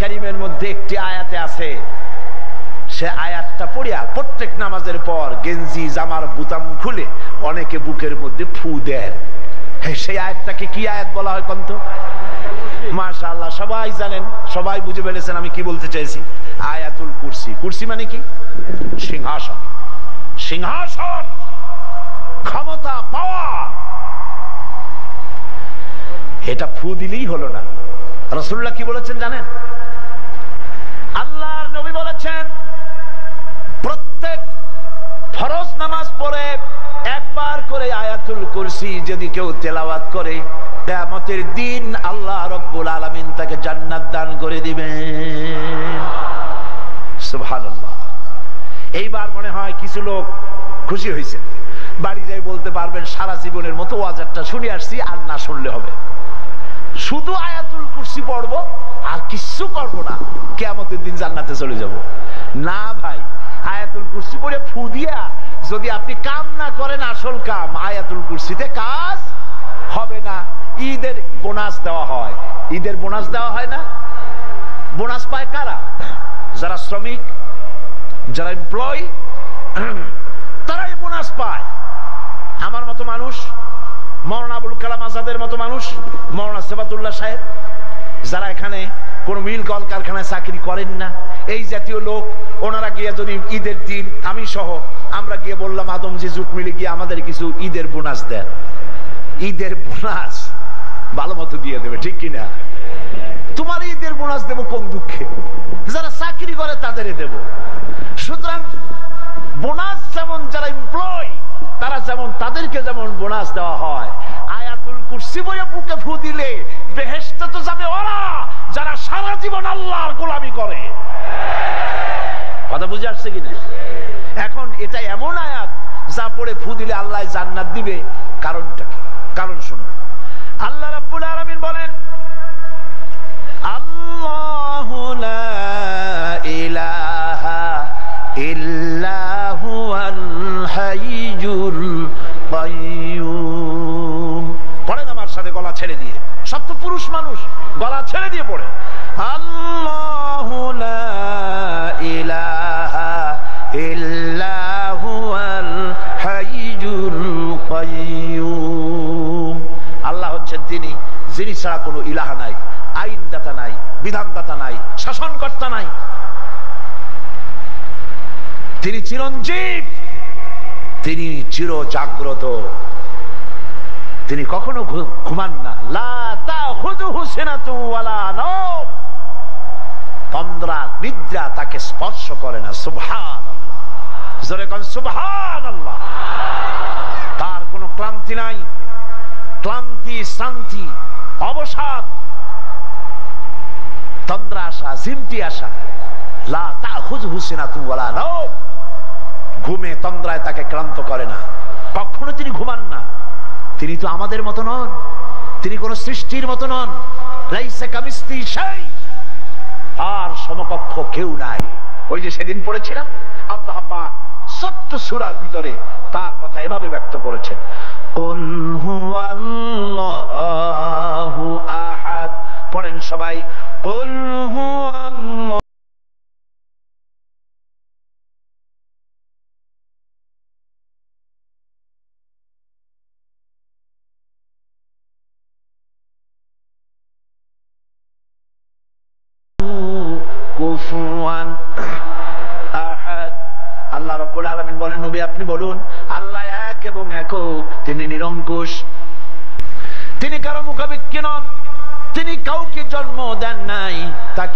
কারিমের মধ্যে একটি আয়াতে আছে, সে আয়াতটা পড়িয়া প্রত্যেক নামাজের পর গেঞ্জি জামার বুতাম খুলে অনেকে বুকের মধ্যে ফু দেন। সেই আয়াতটাকে কি আয়াত বলা হয় কন্ত? মাশাআল্লাহ, সবাই জানেন, সবাই বুঝে ফেলেছেন আমি কি বলতে চাইছি। আয়াতুল কুরসি। কুরসি মানে কি? সিংহাসন। সিংহাসন, ক্ষমতা, পাওয়ার। এটা ফু দিলেই হলো না। রাসূলুল্লাহ কি বলেছেন জানেন? আল্লাহর নবী বলেছেন, প্রত্যেক ফরজ নামাজ পড়ে একবার করে আয়াতুল কুরসি যদি কেউ তেলাওয়াত করে, কিয়ামতের দিন আল্লাহ রাব্বুল আলামিন তাকে জান্নাত দান করে দিবেন। সুবহানাল্লাহ। এইবার মনে হয় কিছু লোক খুশি হয়েছে, বাড়ি যাই বলতে পারবেন সারা জীবনের মতো ওয়াজটা শুনে আসছি, আর না শুনলে হবে। শুধু আয়াতুল কুরসি পড়বো আর কিছু করবো না, কিয়ামতের দিন জান্নাতে চলে যাব। না ভাই, আয়াতুল কুরসি পড়ে ফু দিয়া যদি আপনি কাম না করেন, আসল কাম আয়াতুল কুরসিতে কাজ হবে না। ঈদের বোনাস দেওয়া হয়, ঈদের বোনাস দেওয়া হয় না? বোনাস পায় কারা? যারা শ্রমিক, যারা এমপ্লয়, তারাই বোনাস পায়। আমার মতো মানুষ, মাওলানা আবুল কালাম আজাদের মতো মানুষ, মাওলানা সেবাতুল্লাহ সাহেব, যারা এখানে কোন মিল কল কারখানায় চাকরি করেন না, এই জাতীয় লোক, ওনারা গিয়ে যদি ঈদের দিন আমি সহ আমরা গিয়ে বললাম আদমজি জুট মিলে গিয়ে আমাদের কিছু ঈদের বোনাস দেন, ঈদের বোনাস ভালো মতো দিয়ে দেবে, ঠিক কিনা? তোমার ঈদের বোনাস দেবো কোন দুঃখে? যারা চাকরি করে তাদের দেব। সুতরাং বোনাস যেমন যারা এমপ্লয় তারা যেমন, তাদেরকে যেমন বোনাস দেওয়া হয়, আয়াতুল কুরসি বলে বুকে ফু দিলে বেহেশতে তো যাবে ওরা যারা সারা জীবন আল্লাহর গোলামি করে। কথা বুঝে আসছে কিনা? এখন এটা এমন আয়াত যা পড়ে ফু দিলে আল্লাহ জান্নাত দিবে। কারণটা কি? কারণ শুনুন, আল্লাহ রাব্বুল আলামিন বলেন, আল্লাহু লা ইলাহা ইল্লা হুয়াল হাইয়ুল কাইয়্যুম। পড়েন আমার সাথে গলা ছেড়ে দিয়ে, সব তো পুরুষ মানুষ, গলা ছেড়ে দিয়ে পড়ে, আল্লাহু লা ইলাহা ইল্লা হুয়াল হাইয়ুল কাইয়্যুম। আল্লাহ হচ্ছেন তিনি যিনি ছাড়া কোনো ইলাহা নাই, আইনদাতা নাই, বিধানদাতা নাই, শাসনকর্তা নাই। তিনি চিরঞ্জীব, তিনি চির জাগ্রত, তিনি কখনো ঘুমান না। লা তাখুযুহু সিনাতুন ওয়ালা নাওম। তন্দ্রা নিদ্রা তাকে স্পর্শ করে না। সুবহানাল্লাহ, জোরে কোন সুবহানাল্লাহ। তার কোনো ক্লান্তি নাই, ক্লান্তি, শান্তি, অবসাদ, তন্দ্রা আসা, জিমটি আসা। লা তাখুযুহু সিনাতুন ওয়ালা নাওম। ঘুমে তন্দ্রায় তাকে ক্লান্ত করে না, কখনো তিনি ঘুমান না। তিনি তো আমাদের মতো নন, তিনি কোন সৃষ্টির মতো নন। লাইসা কামিসলিহি শাই, আর সমকক্ষ কেউ নাই। ওই যে সেদিন পড়েছিলাম, আল্লাহ পাক ছোট্ট সূরার ভিতরে তার কথা এভাবে ব্যক্ত করেছেন, কুল হুয়াল্লাহু আহাদ। পড়েন সবাই, কুল হুয়াল্লাহু কুফুয়ান আহাদ। আল্লাহ রাব্বুল আলামিন বলেন, নবী আপনি বলুন, আল্লাহ এক এবং একক, তিনি নিরঙ্কুশ, তিনি কারো মুখাপেক্ষী নন, তিনি কাউকে জন্ম দেন নাই, তাকে